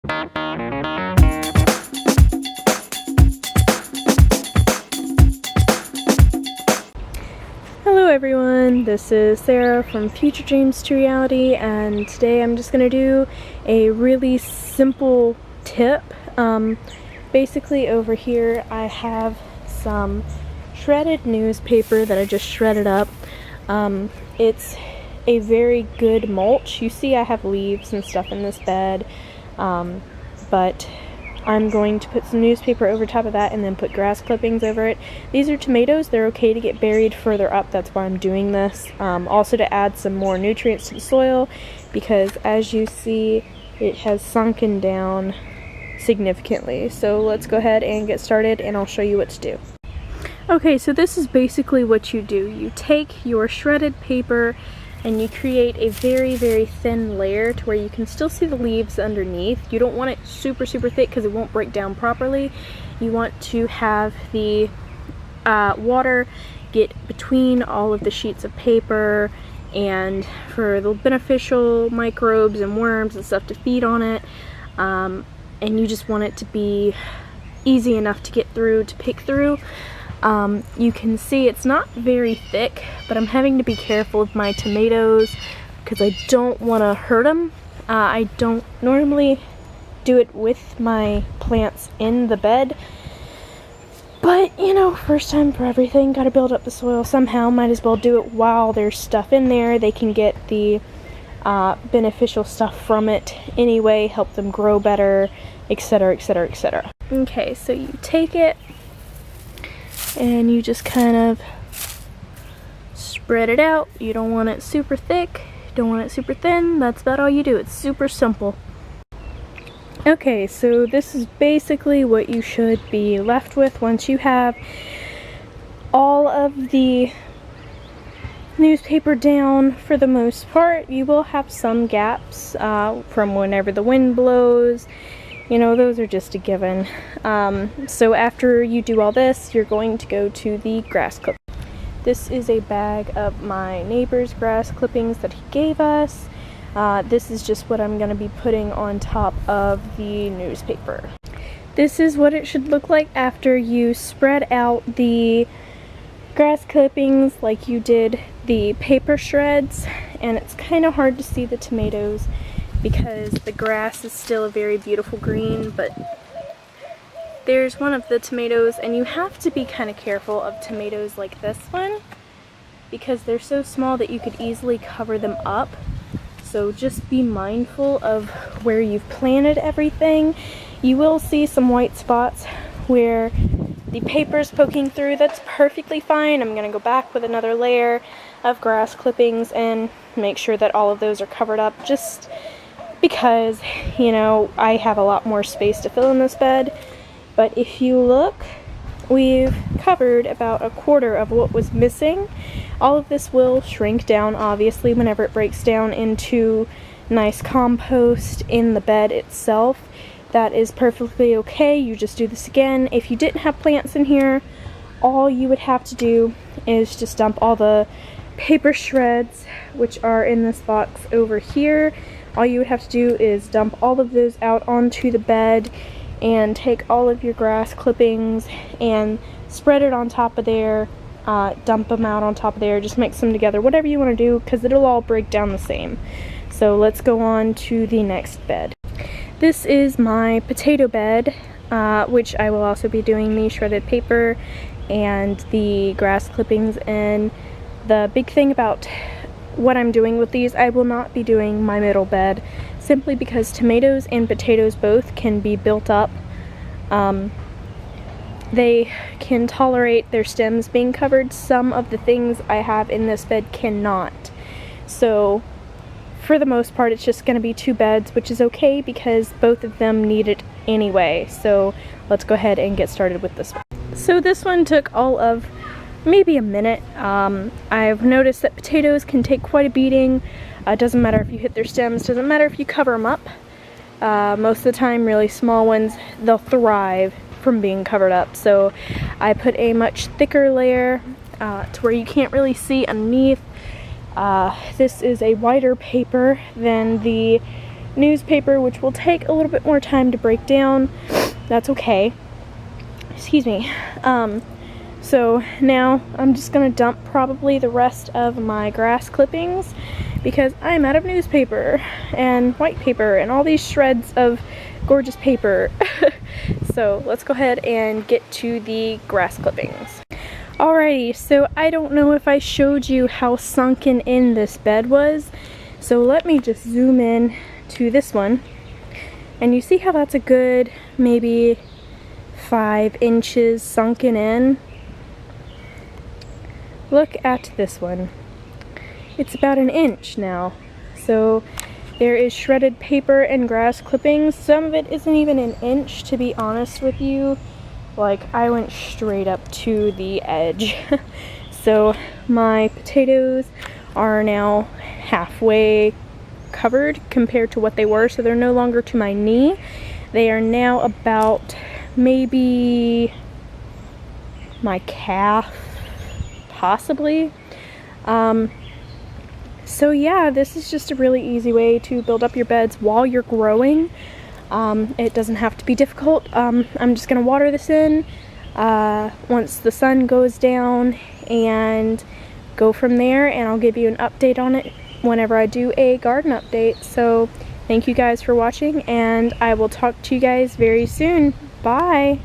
Hello everyone, this is Sarah from FutureDreamsToReality, and today I'm just going to do a really simple tip. Basically over here I have some shredded newspaper that I just shredded up. It's a very good mulch. You see I have leaves and stuff in this bed, but I'm going to put some newspaper over top of that and then put grass clippings over it. These are tomatoes. They're okay to get buried further up. That's why I'm doing this. Also to add some more nutrients to the soil, because as you see, it has sunken down significantly. So let's go ahead and get started and I'll show you what to do. Okay, so this is basically what you do. You take your shredded paper and you create a very, very thin layer to where you can still see the leaves underneath. You don't want it super, super thick because it won't break down properly. You want to have the water get between all of the sheets of paper and for the beneficial microbes and worms and stuff to feed on it. And you just want it to be easy enough to get through, to pick through. You can see it's not very thick, but I'm having to be careful with my tomatoes because I don't want to hurt them. I don't normally do it with my plants in the bed, but you know, first time for everything, gotta build up the soil somehow. Might as well do it while there's stuff in there. They can get the beneficial stuff from it anyway, help them grow better, etc, etc, etc. Okay, so you take it and you just kind of spread it out. You don't want it super thick, don't want it super thin. That's about all you do. It's super simple. Okay, so this is basically what you should be left with once you have all of the newspaper down. For the most part, you will have some gaps from whenever the wind blows. You know, those are just a given. So after you do all this, you're going to go to the grass clip. This is a bag of my neighbor's grass clippings that he gave us. This is just what I'm going to be putting on top of the newspaper. This is what it should look like after you spread out the grass clippings like you did the paper shreds. And it's kind of hard to see the tomatoes because the grass is still a very beautiful green, but there's one of the tomatoes, and you have to be kind of careful of tomatoes like this one because they're so small that you could easily cover them up. So just be mindful of where you've planted everything. You will see some white spots where the paper's poking through. That's perfectly fine. I'm going to go back with another layer of grass clippings and make sure that all of those are covered up, just because, you know, I have a lot more space to fill in this bed. But if you look, we've covered about a quarter of what was missing. All of this will shrink down, obviously, whenever it breaks down into nice compost in the bed itself. That is perfectly okay. You just do this again. If you didn't have plants in here, all you would have to do is just dump all the paper shreds, which are in this box over here. All you would have to do is dump all of those out onto the bed and take all of your grass clippings and spread it on top of there, dump them out on top of there, just mix them together, whatever you want to do, because it'll all break down the same. So let's go on to the next bed. This is my potato bed, which I will also be doing the shredded paper and the grass clippings. And the big thing about what I'm doing with these, I will not be doing my middle bed, simply because tomatoes and potatoes both can be built up. They can tolerate their stems being covered. Some of the things I have in this bed cannot. So for the most part, it's just going to be two beds, which is okay because both of them need it anyway. So let's go ahead and get started with this one. So this one took all of maybe a minute. I've noticed that potatoes can take quite a beating. Doesn't matter if you hit their stems, doesn't matter if you cover them up. Most of the time, really small ones, they'll thrive from being covered up. So I put a much thicker layer to where you can't really see underneath. This is a whiter paper than the newspaper, which will take a little bit more time to break down. That's okay. Excuse me. So now I'm just gonna dump probably the rest of my grass clippings because I'm out of newspaper and white paper and all these shreds of gorgeous paper. So let's go ahead and get to the grass clippings. Alrighty, so I don't know if I showed you how sunken in this bed was. So let me just zoom in to this one. And you see how that's a good maybe 5 inches sunken in? Look at this one. It's about an inch now. So there is shredded paper and grass clippings. Some of it isn't even an inch, to be honest with you. Like, I went straight up to the edge. So my potatoes are now halfway covered compared to what they were. So they're no longer to my knee. They are now about maybe my calf, possibly. So yeah, this is just a really easy way to build up your beds while you're growing. It doesn't have to be difficult. I'm just gonna water this in once the sun goes down and go from there, and I'll give you an update on it whenever I do a garden update. So thank you guys for watching, and I will talk to you guys very soon. Bye!